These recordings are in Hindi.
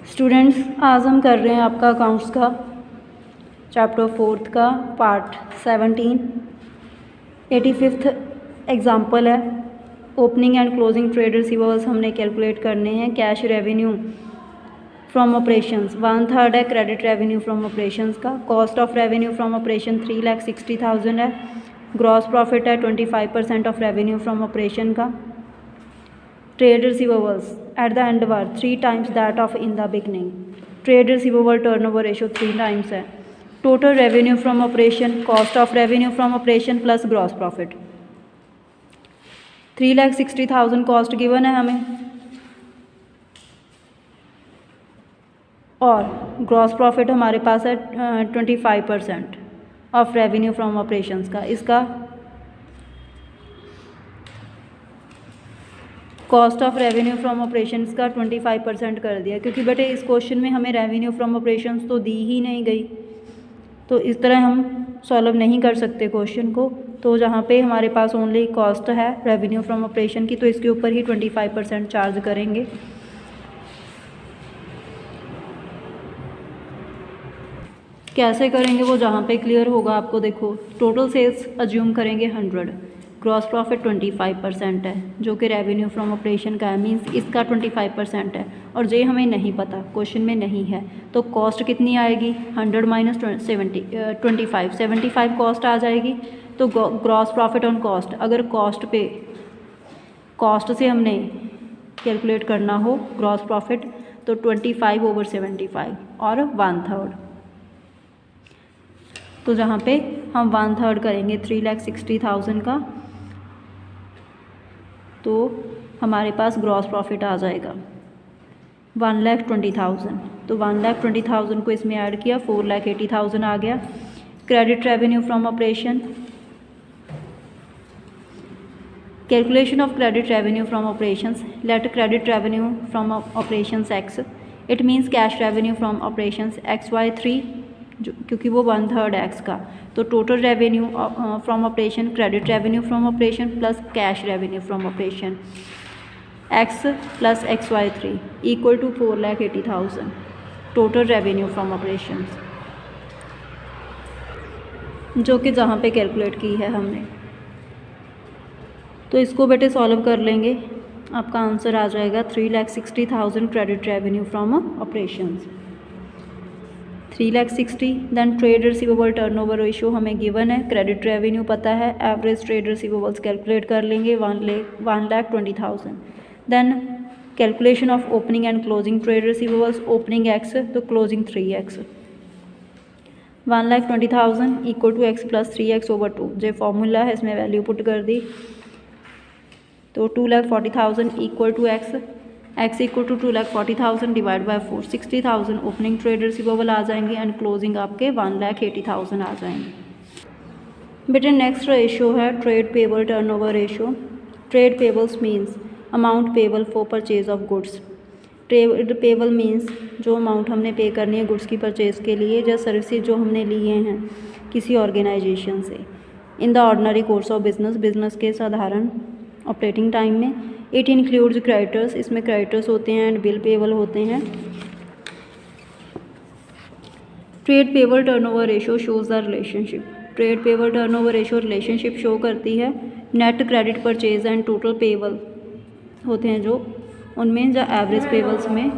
स्टूडेंट्स, आज हम कर रहे हैं आपका अकाउंट्स का चैप्टर 4 का पार्ट 17। 85th एग्जाम्पल है। Opening and closing trade receivables हमने कैलकुलेट करने हैं। कैश रेवेन्यू फ्रॉम ऑपरेशंस 1/3 है। क्रेडिट रेवेन्यू फ्रॉम ऑपरेशंस का। Cost of revenue from operation 3,60,000 है। ग्रॉस प्रॉफिट है 25% ऑफ रेवेन्यू फ्रॉम ऑपरेशन का। Trade receivables at the end were 3 times that of in the beginning. Trade receivable turnover ratio 3 times है। Total revenue from operation, cost of revenue from operation plus gross profit. 3,60,000 cost given है हमें और ग्रॉस प्रॉफिट हमारे पास है 25% ऑफ रेवेन्यू फ्रॉम ऑपरेशंस का। इसका cost of revenue from operations का 25% कर दिया, क्योंकि बेटे इस क्वेश्चन में हमें रेवेन्यू फ्रॉम ऑपरेशंस तो दी ही नहीं गई, तो इस तरह हम सॉल्व नहीं कर सकते क्वेश्चन को। तो जहाँ पे हमारे पास ओनली कॉस्ट है रेवेन्यू फ्रॉम ऑपरेशन की, तो इसके ऊपर ही 25% चार्ज करेंगे। कैसे करेंगे वो जहाँ पे क्लियर होगा आपको। देखो, टोटल सेल्स अज्यूम करेंगे 100, ग्रॉस प्रॉफिट 25% है जो कि रेवेन्यू फ्रॉम ऑपरेशन का है, मींस इसका 25% है और ये हमें नहीं पता, क्वेश्चन में नहीं है। तो कॉस्ट कितनी आएगी? 100 माइनस 75 कॉस्ट आ जाएगी। तो ग्रॉस प्रॉफिट ऑन कॉस्ट, अगर कॉस्ट से हमने कैलकुलेट करना हो ग्रॉस प्रॉफिट तो 25/75 और 1/3। तो जहाँ पे हम 1/3 करेंगे 3,60,000 का, तो हमारे पास ग्रॉस प्रॉफिट आ जाएगा 1,20,000। तो 1,20,000 को इसमें ऐड किया, 4,80,000 आ गया। Credit revenue from operation, calculation of credit revenue from operations. Let credit revenue from operations X, it means cash revenue from operations XY3, क्योंकि वो 1/3 एक्स का। तो total revenue from operation, credit revenue from operation plus cash revenue from operation X plus XY3 equal to 4,80,000 total revenue from operation, जो कि जहाँ पे कैलकुलेट की है हमने। तो इसको बेटे सॉल्व कर लेंगे, आपका आंसर आ जाएगा 3,60,000 credit revenue from operations. 3,60,000। Then trade receivable turnover ratio हमें गिवन है, क्रेडिट रेवेन्यू पता है, एवरेज ट्रेड रिसीवेबल्स कैलकुलेट कर लेंगे 1,20,000। Then calculation of opening and closing trade receivables, opening x तो closing 3x। 1,20,000 equal to x plus 3x/2, जो फॉर्मूला है इसमें वैल्यू पुट कर दी। तो 2,40,000 equal to x equal to 2,40,000 divide by 4, 60,000 opening trade receivable आ जाएंगे एंड क्लोजिंग आपके 1,80,000 आ जाएंगे। बेटे नेक्स्ट रेशियो है trade payable turnover ratio. Trade payables means amount payable for purchase of goods. Trade payable means जो अमाउंट हमने पे करनी है गुड्स की परचेज के लिए या सर्विसेज जो हमने लिए हैं किसी ऑर्गेनाइजेशन से in the ordinary course of business के साधारण ऑपरेटिंग टाइम में। इट इंक्लूड्स क्रेडिटर्स, इसमें क्रेडिटर्स होते हैं एंड बिल पेबल होते हैं। Trade payable turnover ratio shows the relationship. Trade payable turnover ratio relationship show करती है net credit purchase and total payable होते हैं जो उनमें, या एवरेज पेबल्स में।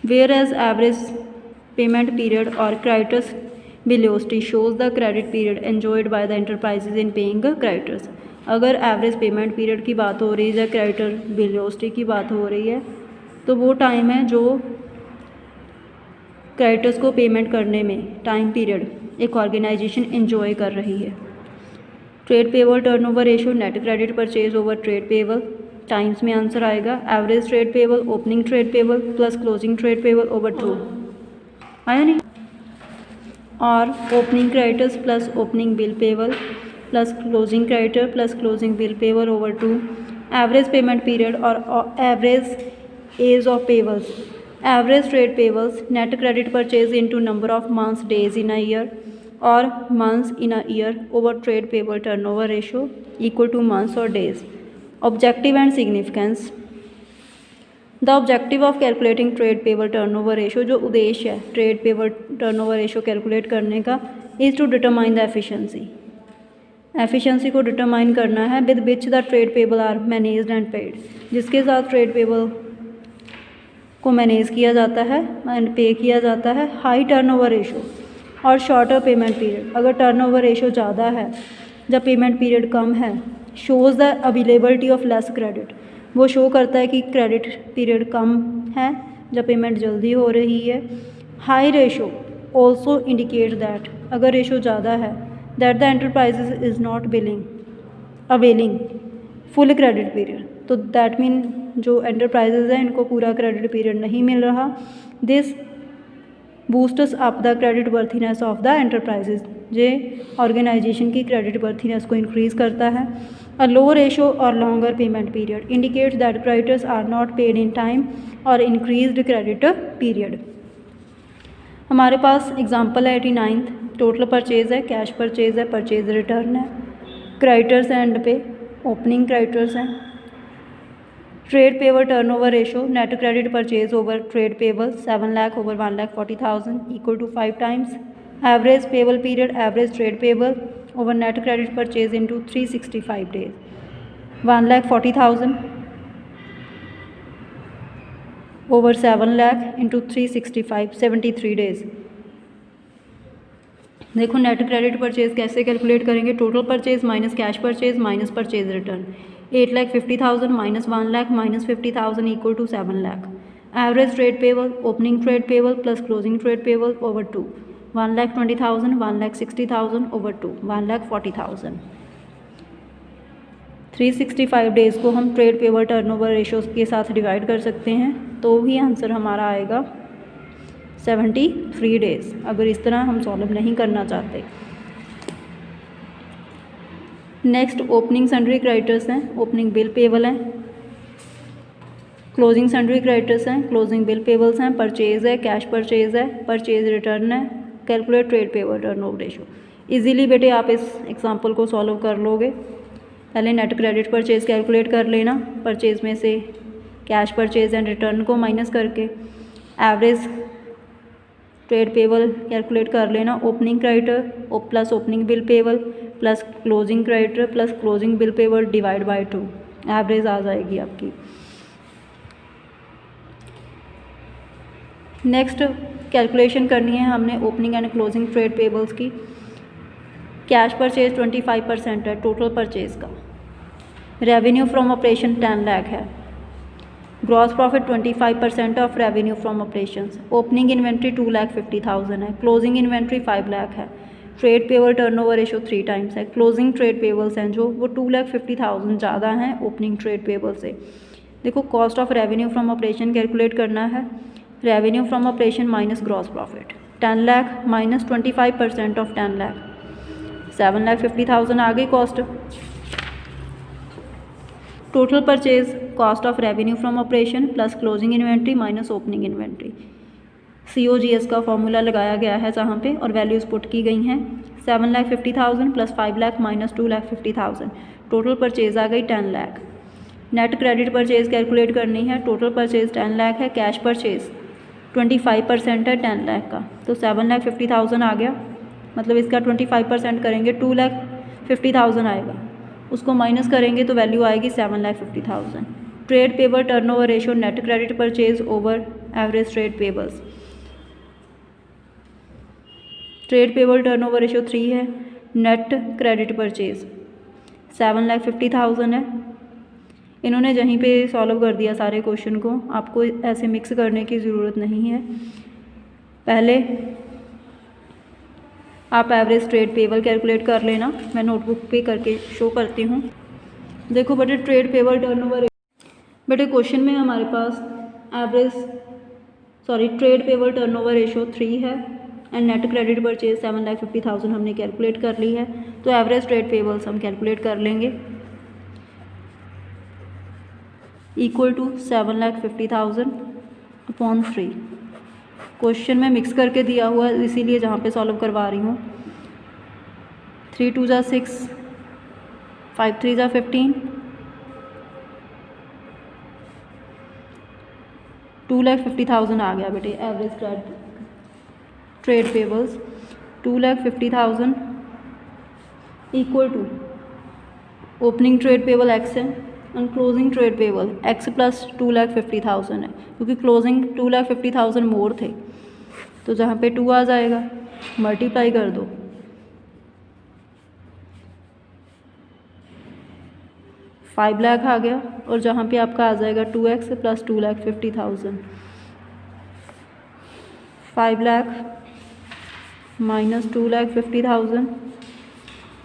Whereas average payment period और creditors velocity shows the credit period enjoyed by the enterprises in paying creditors. अगर एवरेज पेमेंट पीरियड की बात हो रही है या क्रेडिटर वेलोसिटी की बात हो रही है तो वो टाइम है जो क्रेडिटर्स को पेमेंट करने में टाइम पीरियड एक ऑर्गेनाइजेशन एंजॉय कर रही है। Trade payable turnover ratio net credit purchase over trade payable times में आंसर आएगा average trade payable, opening trade payable plus closing trade payable over 2 आया नहीं, और opening creditors plus opening bill payable plus closing creditor plus closing bill payable over 2। Average payment period और average age of payables. Average trade payables net credit purchase into number of months days in a year और months in a year over trade payable turnover ratio equal to months और days. Objective and significance. The objective of calculating trade payable turnover ratio, जो उद्देश्य है trade payable turnover ratio calculate करने का, is to determine the efficiency को डिटरमाइन करना है with which the trade payable are managed and paid, जिसके साथ ट्रेड पेबल को मैनेज किया जाता है एंड पे किया जाता है। हाई टर्नओवर रेशो और शॉर्टर पेमेंट पीरियड, अगर टर्नओवर रेशो ज़्यादा है जब पेमेंट पीरियड कम है, shows the availability of less credit, वो शो करता है कि क्रेडिट पीरियड कम है जब पेमेंट जल्दी हो रही है। High ratio also indicate that, अगर रेशो ज़्यादा है, that the enterprises is not availing full credit period, तो दैट मीन जो एंटरप्राइजेज हैं इनको पूरा क्रेडिट पीरियड नहीं मिल रहा। This boosts up the credit worthiness of the enterprises, ये ऑर्गेनाइजेशन की क्रेडिट वर्थीनेस को इंक्रीज़ करता है। अ लो रेशो और longer payment period indicates that creditors are not paid in time और इंक्रीज्ड क्रेडिट पीरियड। हमारे पास एग्जांपल है 89, टोटल परचेज़ है, कैश परचेज़ है, परचेज़ रिटर्न है, creditors and pay, opening creditors हैं। Trade payable turnover ratio, net credit purchase over trade payable 7 lakh over 1,40,000 equal to 5 times. Average payable period, average trade payable over net credit purchase into 365 days, 1,40,000 over 7 lakh into 365, 73 days. देखो नेट क्रेडिट परचेज कैसे कैलकुलेट करेंगे, total purchase minus cash purchase minus purchase return, 8,50,000 minus 1 lakh minus 50,000 equal to 7 lakh. Average trade payable, opening trade payable plus closing trade payable over 2, 1,20,000 1,60,000 over 2, 1,40,000। 365 days को हम ट्रेड पेबल टर्नओवर रेशोज़ के साथ डिवाइड कर सकते हैं, तो भी आंसर हमारा आएगा 73 डेज़, अगर इस तरह हम सॉल्व नहीं करना चाहते। नेक्स्ट ओपनिंग सन्ड्री क्रेडिटर्स हैं, ओपनिंग बिल पेबल हैं, क्लोजिंग सन्ड्री क्रेडिटर्स हैं, क्लोजिंग बिल पेबल्स हैं, परचेज़ है, कैश परचेज़ है, परचेज़ रिटर्न है। Calculate trade payable turnover ratio, easily बेटे आप इस एग्जांपल को सॉल्व कर लोगे। पहले नेट क्रेडिट परचेज़ कैलकुलेट कर लेना, परचेज़ में से कैश परचेज़ एंड रिटर्न को माइनस करके। एवरेज ट्रेड पेबल कैलकुलेट कर लेना, opening creditor plus opening bill payable plus closing creditor plus closing bill payable divide by 2, average आ जाएगी आपकी। नेक्स्ट कैलकुलेशन करनी है हमने opening and closing trade payables की। कैश परचेज 25% है टोटल परचेज का, रेवेन्यू फ्रॉम ऑपरेशन 10 लाख है, gross profit 25% of revenue from operations. Opening inventory 2,50,000 है, क्लोजिंग इन्वेंट्री 5 लाख है, trade payable turnover ratio 3 times है। क्लोजिंग ट्रेड पेबल्स हैं जो वो 2,50,000 ज़्यादा हैं ओपनिंग ट्रेड पेबल से। देखो cost of revenue from operation calculate करना है, revenue from operation minus gross profit, 10 lakh minus 25% of 10 lakh, 7,50,000 आ गई cost. Total purchase cost of revenue from operation plus closing inventory minus opening inventory, COGS का फॉर्मूला लगाया गया है जहाँ पे और वैल्यूज़ पुट की गई हैं। 7,50,000 plus 5 lakh minus 2,50,000, total purchase आ गई 10 lakh. Net credit purchase calculate करनी है, टोटल परचेज 10 लाख है, कैश परचेज 25% है 10 लाख का, तो 7,50,000 आ गया, मतलब इसका 25% करेंगे 2,50,000 आएगा, उसको माइनस करेंगे तो वैल्यू आएगी 7,50,000। Trade payable turnover ratio net credit purchase over average trade pebbles, trade payable turnover ratio 3 है, नेट क्रेडिट परचेज 7,50,000 है। इन्होंने जहीं पे सॉल्व कर दिया सारे क्वेश्चन को, आपको ऐसे मिक्स करने की ज़रूरत नहीं है। पहले आप एवरेज ट्रेड पेबल कैलकुलेट कर लेना, मैं नोटबुक पे करके शो करती हूँ। देखो बेटे ट्रेड पेबल टर्नओवर, बेटे क्वेश्चन में हमारे पास ट्रेड पेबल टर्नओवर रेशो 3 है एंड नेट क्रेडिट परचेज 7,50,000 हमने कैलकुलेट कर ली है, तो एवरेज ट्रेड पेबल्स हम कैलकुलेट कर लेंगे इक्वल टू 7,50,000 अपॉन 3। क्वेश्चन में मिक्स करके दिया हुआ है इसीलिए जहाँ पे सॉल्व करवा रही हूँ। 3 2 ज़ा 6, 5 3 ज़ा 15, 2,50,000 आ गया बेटे average trade payables. 2,50,000 equal to opening trade payable X है और closing trade payable X plus 2,50,000 है, क्योंकि क्लोजिंग 2,50,000 मोर थे, तो जहाँ पे 2 आ जाएगा मल्टीप्लाई कर दो, 5 लाख आ गया, और जहाँ पे आपका आ जाएगा 2x plus 2,50,000, 5 lakh minus 2,50,000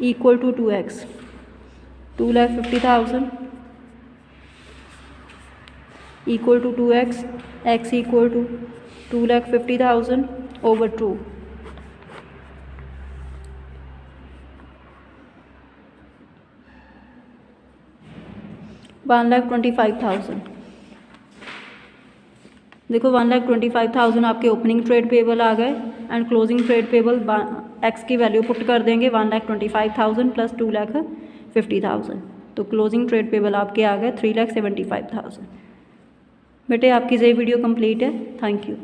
equal to 2x, 2,50,000 equal to 2x, x equal to 2,50,000 over 2, $1,25,000। देखो 1,25,000 आपके ओपनिंग ट्रेड पेबल आ गए and closing trade payable x की वैल्यू पुट कर देंगे 1,25,000 प्लस 2,50,000, तो क्लोजिंग ट्रेड पेबल आपके आ गए 3,75,000। बेटे आपकी ये वीडियो कंप्लीट है। Thank you.